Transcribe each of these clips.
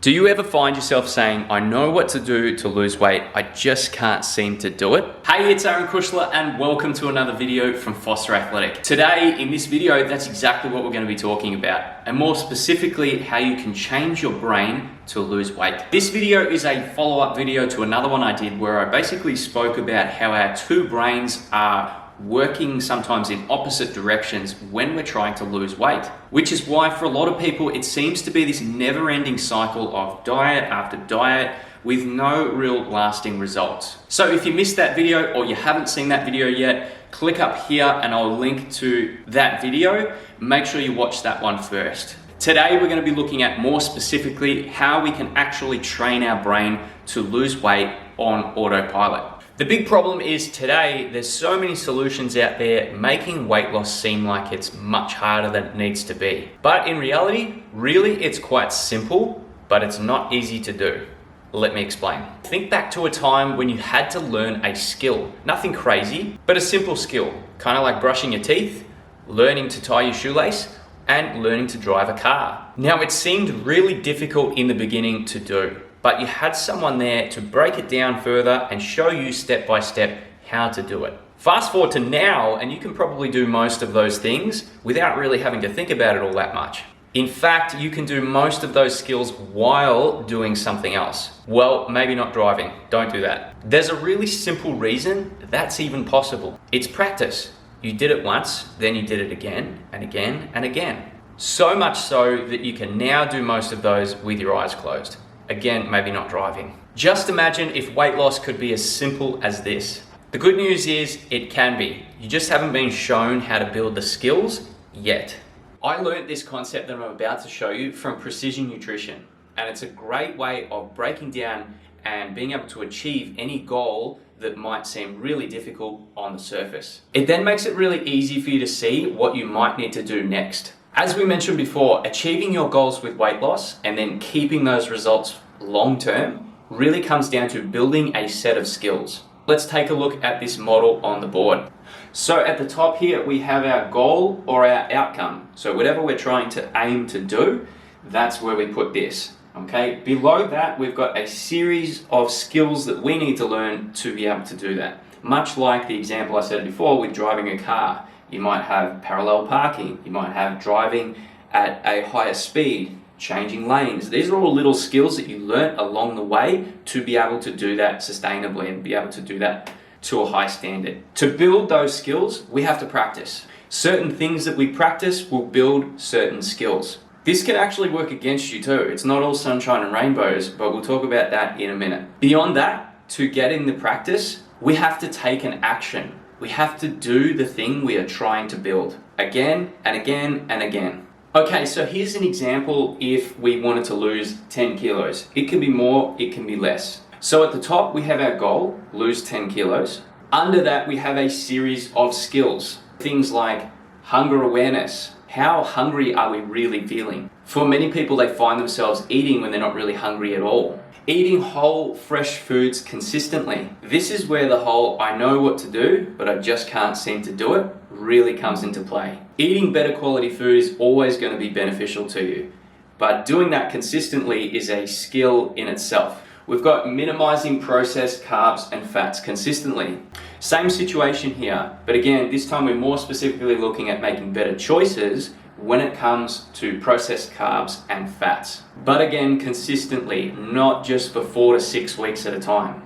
Do you ever find yourself saying, I know what to do to lose weight, I just can't seem to do it? Hey, it's Aaron Kushler and welcome to another video from Foster Athletic. Today, in this video, that's exactly what we're going to be talking about, and more specifically, how you can change your brain to lose weight. This video is a follow-up video to another one I did where I basically spoke about how our two brains are working sometimes in opposite directions when we're trying to lose weight, which is why for a lot of people it seems to be this never-ending cycle of diet after diet with no real lasting results. So if you missed that video or you haven't seen that video yet, click up here and I'll link to that video. Make sure you watch that one first. Today we're going to be looking at more specifically how we can actually train our brain to lose weight on autopilot. The big problem is today, there's so many solutions out there making weight loss seem like it's much harder than it needs to be. But in reality, really it's quite simple, but it's not easy to do. Let me explain. Think back to a time when you had to learn a skill. Nothing crazy, but a simple skill. Kind of like brushing your teeth, learning to tie your shoelace, and learning to drive a car. Now it seemed really difficult in the beginning to do, but you had someone there to break it down further and show you step by step how to do it. Fast forward to now, and you can probably do most of those things without really having to think about it all that much. In fact, you can do most of those skills while doing something else. Well, maybe not driving, don't do that. There's a really simple reason that's even possible. It's practice. You did it once, then you did it again and again and again. So much so that you can now do most of those with your eyes closed. Again, maybe not driving. Just imagine if weight loss could be as simple as this. The good news is it can be. You just haven't been shown how to build the skills yet. I learned this concept that I'm about to show you from Precision Nutrition, and it's a great way of breaking down and being able to achieve any goal that might seem really difficult on the surface. It then makes it really easy for you to see what you might need to do next. As we mentioned before, achieving your goals with weight loss and then keeping those results long term really comes down to building a set of skills. Let's take a look at this model on the board. So at the top here, we have our goal or our outcome. So whatever we're trying to aim to do, that's where we put this. Okay, below that, we've got a series of skills that we need to learn to be able to do that. Much like the example I said before with driving a car. You might have parallel parking, you might have driving at a higher speed, changing lanes. These are all little skills that you learn along the way to be able to do that sustainably and be able to do that to a high standard. To build those skills, we have to practice. Certain things that we practice will build certain skills. This can actually work against you too. It's not all sunshine and rainbows, but we'll talk about that in a minute. Beyond that, to get in the practice, we have to take an action. We have to do the thing we are trying to build again and again and again. Okay, so here's an example if we wanted to lose 10 kilos. It can be more, it can be less. So at the top, we have our goal, lose 10 kilos. Under that, we have a series of skills. Things like hunger awareness. How hungry are we really feeling? For many people, they find themselves eating when they're not really hungry at all. Eating whole, fresh foods consistently. This is where the whole I know what to do, but I just can't seem to do it really comes into play. Eating better quality food is always going to be beneficial to you, but doing that consistently is a skill in itself. We've got minimizing processed carbs and fats consistently. Same situation here, but again, this time we're more specifically looking at making better choices when it comes to processed carbs and fats. But again, consistently, not just for 4 to 6 weeks at a time.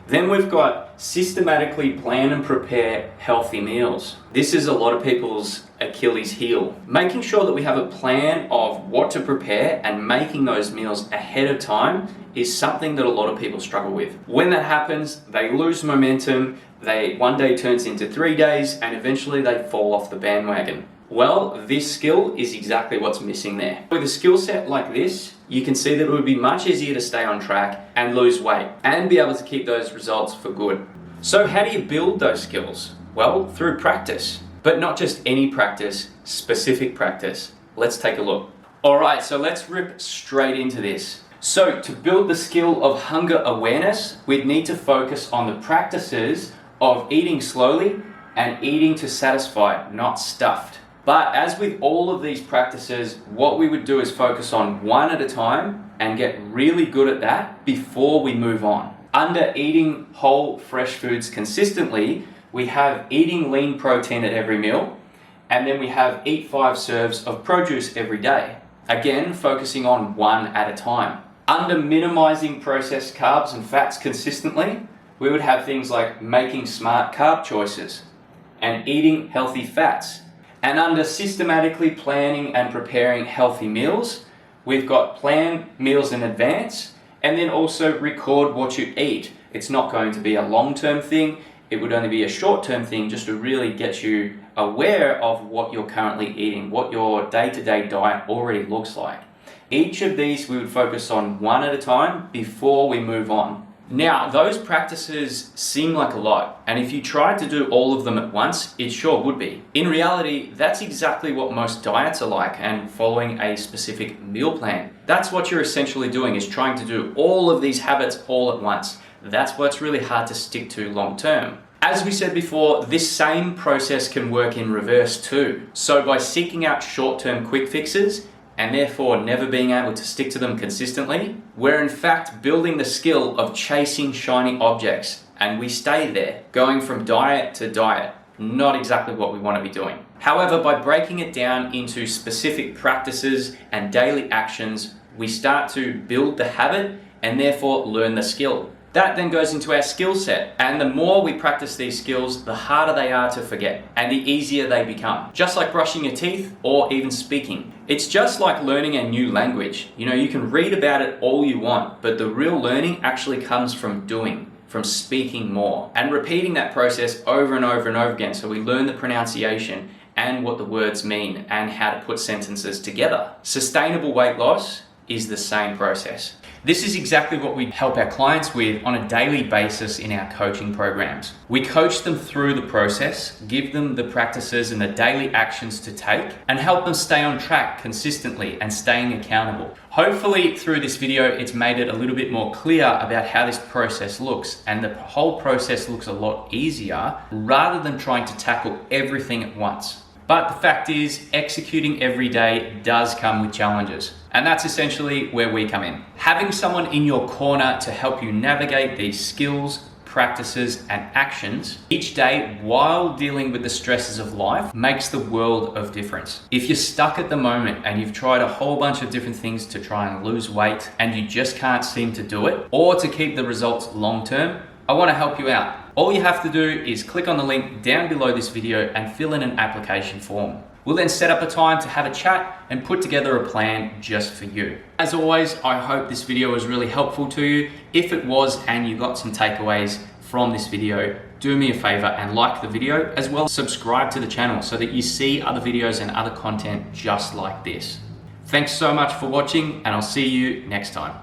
Then we've got systematically plan and prepare healthy meals. This is a lot of people's Achilles heel. Making sure that we have a plan of what to prepare and making those meals ahead of time is something that a lot of people struggle with. When that happens, they lose momentum, one day turns into 3 days, and eventually they fall off the bandwagon. Well, this skill is exactly what's missing there. With a skill set like this, you can see that it would be much easier to stay on track and lose weight and be able to keep those results for good. So how do you build those skills? Well, through practice, but not just any practice, specific practice. Let's take a look. All right, so let's rip straight into this. So to build the skill of hunger awareness, we'd need to focus on the practices of eating slowly and eating to satisfy, not stuffed. But as with all of these practices, what we would do is focus on one at a time and get really good at that before we move on. Under eating whole, fresh foods consistently, we have eating lean protein at every meal, and then we have eat 5 serves of produce every day. Again, focusing on one at a time. Under minimizing processed carbs and fats consistently, we would have things like making smart carb choices and eating healthy fats. And under systematically planning and preparing healthy meals, we've got plan meals in advance and then also record what you eat. It's not going to be a long-term thing. It would only be a short-term thing just to really get you aware of what you're currently eating, what your day-to-day diet already looks like. Each of these we would focus on one at a time before we move on. Now, those practices seem like a lot, and if you tried to do all of them at once, it sure would be. In reality, that's exactly what most diets are like, and following a specific meal plan. That's what you're essentially doing, is trying to do all of these habits all at once. That's what's really hard to stick to long term. As we said before, this same process can work in reverse too. So by seeking out short-term quick fixes, and therefore never being able to stick to them consistently, we're in fact building the skill of chasing shiny objects, and we stay there, going from diet to diet. Not exactly what we want to be doing. However, by breaking it down into specific practices and daily actions, we start to build the habit and therefore learn the skill. That then goes into our skill set, and the more we practice these skills, the harder they are to forget, and the easier they become. Just like brushing your teeth or even speaking. It's just like learning a new language. You can read about it all you want, but the real learning actually comes from doing, from speaking more, and repeating that process over and over and over again, so we learn the pronunciation and what the words mean and how to put sentences together. Sustainable weight loss is the same process. This is exactly what we help our clients with on a daily basis in our coaching programs. We coach them through the process, give them the practices and the daily actions to take, and help them stay on track consistently and staying accountable. Hopefully through this video, it's made it a little bit more clear about how this process looks, and the whole process looks a lot easier rather than trying to tackle everything at once. But the fact is, executing every day does come with challenges. And that's essentially where we come in. Having someone in your corner to help you navigate these skills, practices, and actions each day while dealing with the stresses of life makes the world of difference. If you're stuck at the moment and you've tried a whole bunch of different things to try and lose weight and you just can't seem to do it, or to keep the results long term, I want to help you out. All you have to do is click on the link down below this video and fill in an application form. We'll then set up a time to have a chat and put together a plan just for you. As always, I hope this video was really helpful to you. If it was and you got some takeaways from this video, do me a favor and like the video, as well as subscribe to the channel so that you see other videos and other content just like this. Thanks so much for watching, and I'll see you next time.